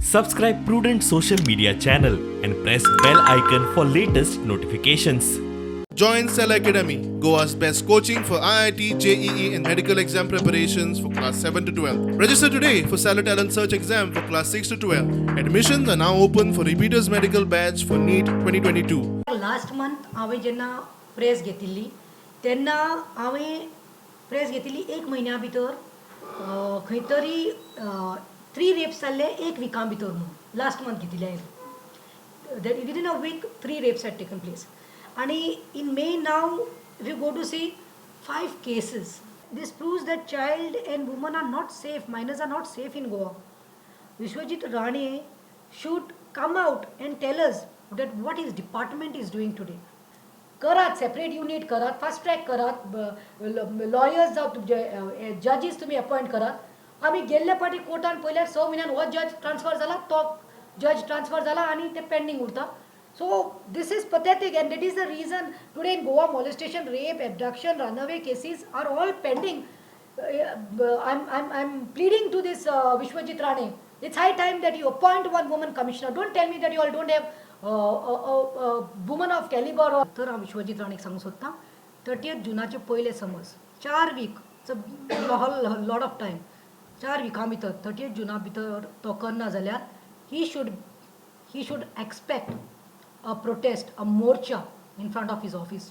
Subscribe Prudent social media channel and press bell icon for latest notifications. Join Cell Academy, Goa's best coaching for IIT, JEE and medical exam preparations for class 7 to 12. Register today for Cell Talent Search exam for class 6 to 12. Admissions are now open for repeaters medical batch for NEET 2022. Last month हांवें जेन्ना press घेतिल्ली तेन्ना हांवें press घेतिल्ली एक म्हयन्या भितर खंय तरी 3 रेप्स जाल्ले एक विका भितर म्हणून लास्ट मंथ घेतिल्ले हांवें within a week 3 rapes had taken place आनी in May now if you go to see 5 cases. This proves that child and women are not safe, minors are not safe in Goa. Vishwajit Rane should come out and tell us that what his department is doing today. Karat separate unit Karat, fast track Karat, lawyers जावं जजीस तुमी appoint करात. आमी गेल्ले पाटी कोर्टान पयल्यार 6 म्हयन्यान हो जज transfer जाला, तो जज ट्रान्सफर जाला आनी ते पेंडींग उरता. So this is pathetic and that is the reason today in Goa molestation, rape, abduction, runaway cases are all pending. I'm pleading to this Vishwajit Rane. It's high time that you appoint one woman commissioner. Don't tell me that you all don't have a woman of caliber. तर हांव विश्वजीत राणेक सांगूंक सोदतां 30th जुनाचे पयले समज 4 week lot of time 4 विकां भितर 30th जुना भितर तो करना जाल्यार he should expect a protest, a morcha in front of his office.